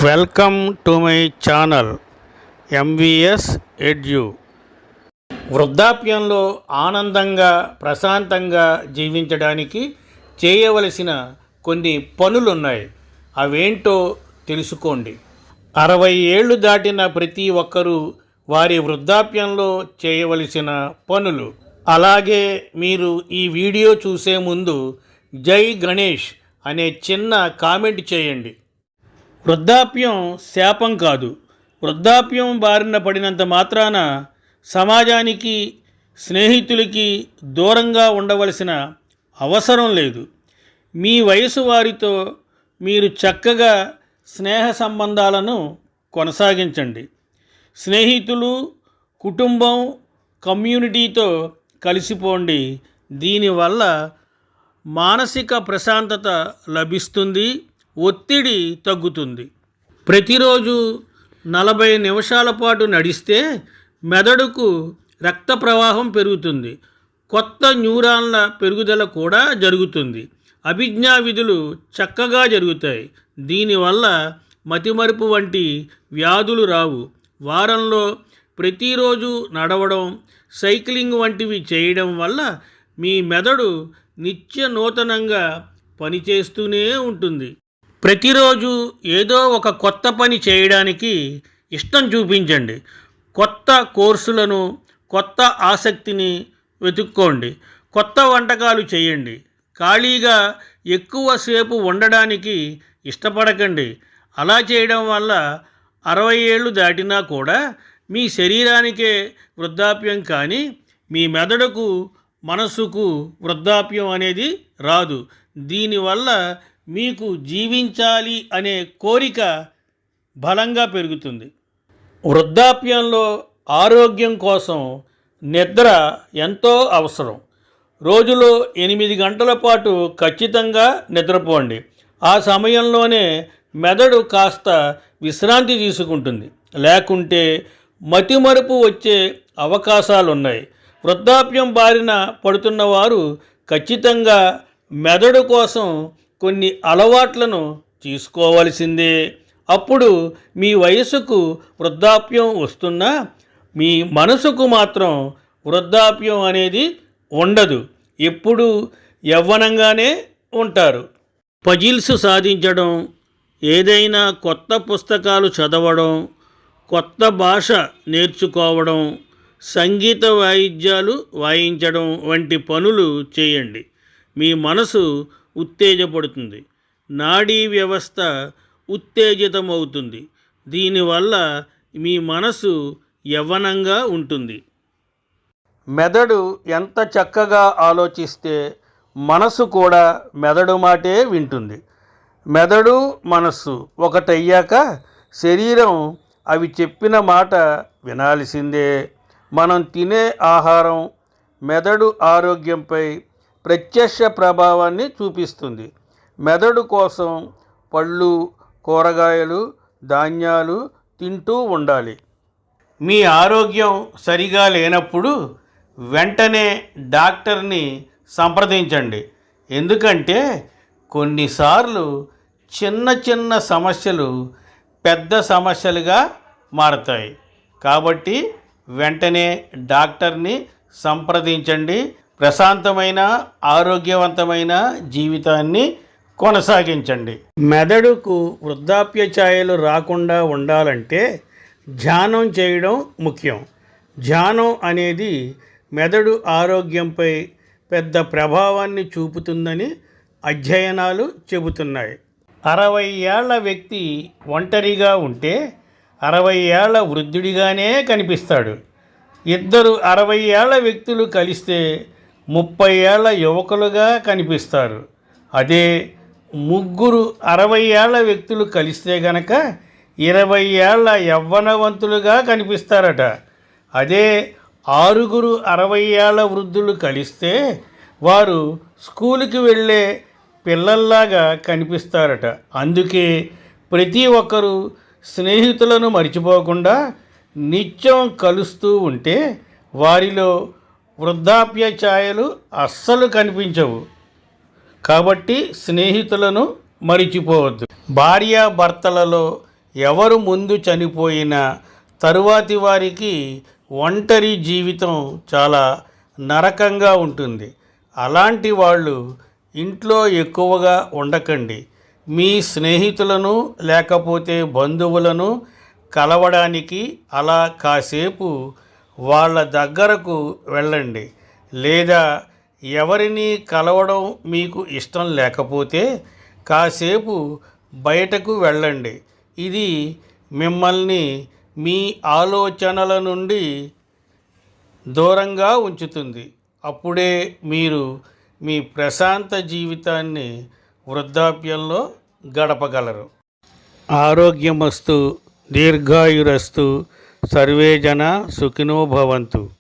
Welcome to my channel MVS edu. వృద్ధాప్యంలో ఆనందంగా ప్రశాంతంగా జీవించడానికి చేయవలసిన కొన్ని పనులున్నాయి. అవేంటో తెలుసుకోండి. 60 ఏళ్ళు దాటిన ప్రతి ఒక్కరూ వారి వృద్ధాప్యంలో చేయవలసిన పనులు. అలాగే మీరు ఈ వీడియో చూసే ముందు జై గణేష్ అనే చిన్న కామెంట్ చేయండి. వృద్ధాప్యం శాపం కాదు. వృద్ధాప్యం బారిన పడినంత మాత్రాన సమాజానికి, స్నేహితులకి దూరంగా ఉండవలసిన అవసరం లేదు. మీ వయసు వారితో మీరు చక్కగా స్నేహ సంబంధాలను కొనసాగించండి. స్నేహితులు, కుటుంబం, కమ్యూనిటీతో కలిసిపోండి. దీనివల్ల మానసిక ప్రశాంతత లభిస్తుంది, ఒత్తిడి తగ్గుతుంది. ప్రతిరోజు 40 నిమిషాల పాటు నడిస్తే మెదడుకు రక్త ప్రవాహం పెరుగుతుంది. కొత్త న్యూరాన్ల పెరుగుదల కూడా జరుగుతుంది. అభిజ్ఞా విధులు చక్కగా జరుగుతాయి. దీనివల్ల మతిమరుపు వంటి వ్యాధులు రావు. వారంలో ప్రతిరోజు నడవడం, సైక్లింగ్ వంటివి చేయడం వల్ల మీ మెదడు నిత్య నూతనంగా పనిచేస్తూనే ఉంటుంది. ప్రతిరోజు ఏదో ఒక కొత్త పని చేయడానికి ఇష్టం చూపించండి. కొత్త కోర్సులను, కొత్త ఆసక్తిని వెతుక్కోండి. కొత్త వంటకాలు చేయండి. ఖాళీగా ఎక్కువసేపు ఉండడానికి ఇష్టపడకండి. అలా చేయడం వల్ల 60 ఏళ్ళు దాటినా కూడా మీ శరీరానికే వృద్ధాప్యం కానీ మీ మెదడుకు, మనసుకు వృద్ధాప్యం అనేది రాదు. దీనివల్ల మీకు జీవించాలి అనే కోరిక బలంగా పెరుగుతుంది. వృద్ధాప్యంలో ఆరోగ్యం కోసం నిద్ర ఎంతో అవసరం. రోజులో 8 గంటల పాటు ఖచ్చితంగా నిద్రపోండి. ఆ సమయంలోనే మెదడు కాస్త విశ్రాంతి తీసుకుంటుంది. లేకుంటే మతిమరుపు వచ్చే అవకాశాలున్నాయి. వృద్ధాప్యం బారిన పడుతున్నవారు ఖచ్చితంగా మెదడు కోసం కొన్ని అలవాట్లను తీసుకోవలసిందే. అప్పుడు మీ వయసుకు వృద్ధాప్యం వస్తున్నా మీ మనసుకు మాత్రం వృద్ధాప్యం అనేది ఉండదు. ఎప్పుడు యవ్వనంగానే ఉంటారు. పజిల్స్ సాధించడం, ఏదైనా కొత్త పుస్తకాలు చదవడం, కొత్త భాష నేర్చుకోవడం, సంగీత వాయిద్యాలు వాయించడం వంటి పనులు చేయండి. మీ మనసు ఉత్తేజపడుతుంది. నాడీ వ్యవస్థ ఉత్తేజితమవుతుంది. దీనివల్ల మీ మనసు యవ్వనంగా ఉంటుంది. మెదడు ఎంత చక్కగా ఆలోచిస్తే మనసు కూడా మెదడు మాటే వింటుంది. మెదడు, మనస్సు ఒకటయ్యాక శరీరం అవి చెప్పిన మాట వినాల్సిందే. మనం తినే ఆహారం మెదడు ఆరోగ్యంపై ప్రత్యక్ష ప్రభావాన్ని చూపిస్తుంది. మెదడు కోసం పళ్ళు, కూరగాయలు, ధాన్యాలు తింటూ ఉండాలి. మీ ఆరోగ్యం సరిగా లేనప్పుడు వెంటనే డాక్టర్ని సంప్రదించండి. ఎందుకంటే కొన్నిసార్లు చిన్న చిన్న సమస్యలు పెద్ద సమస్యలుగా మారతాయి. కాబట్టి వెంటనే డాక్టర్ని సంప్రదించండి. ప్రశాంతమైన, ఆరోగ్యవంతమైన జీవితాన్ని కొనసాగించండి. మెదడుకు వృద్ధాప్య ఛాయలు రాకుండా ఉండాలంటే ధ్యానం చేయడం ముఖ్యం. ధ్యానం అనేది మెదడు ఆరోగ్యంపై పెద్ద ప్రభావాన్ని చూపుతుందని అధ్యయనాలు చెబుతున్నాయి. 60 ఏళ్ల వ్యక్తి ఒంటరిగా ఉంటే 60 ఏళ్ల వృద్ధుడిగానే కనిపిస్తాడు. ఇద్దరు 60 ఏళ్ల వ్యక్తులు కలిస్తే 30 ఏళ్ల యువకులుగా కనిపిస్తారు. అదే ముగ్గురు 60 ఏళ్ల వ్యక్తులు కలిస్తే గనక 20 ఏళ్ల యవ్వనవంతులుగా కనిపిస్తారట. అదే 6 60 ఏళ్ల వృద్ధులు కలిస్తే వారు స్కూలుకి వెళ్ళే పిల్లల్లాగా కనిపిస్తారట. అందుకే ప్రతి ఒక్కరూ స్నేహితులను మర్చిపోకుండా నిత్యం కలుస్తూ ఉంటే వారిలో వృద్ధాప్య ఛాయలు అస్సలు కనిపించవు. కాబట్టి స్నేహితులను మరిచిపోవద్దు. భార్యాభర్తలలో ఎవరు ముందు చనిపోయినా తరువాతి వారికి ఒంటరి జీవితం చాలా నరకంగా ఉంటుంది. అలాంటి వాళ్ళు ఇంట్లో ఎక్కువగా ఉండకండి. మీ స్నేహితులను లేకపోతే బంధువులను కలవడానికి అలా కాసేపు వాళ్ళ దగ్గరకు వెళ్ళండి. లేదా ఎవరిని కలవడం మీకు ఇష్టం లేకపోతే కాసేపు బయటకు వెళ్ళండి. ఇది మిమ్మల్ని మీ ఆలోచనల నుండి దూరంగా ఉంచుతుంది. అప్పుడే మీరు మీ ప్రశాంత జీవితాన్ని వృద్ధాప్యంలో గడపగలరు. ఆరోగ్యమస్తు, దీర్ఘాయురస్తు, సర్వే జన సుఖినో భవంతు.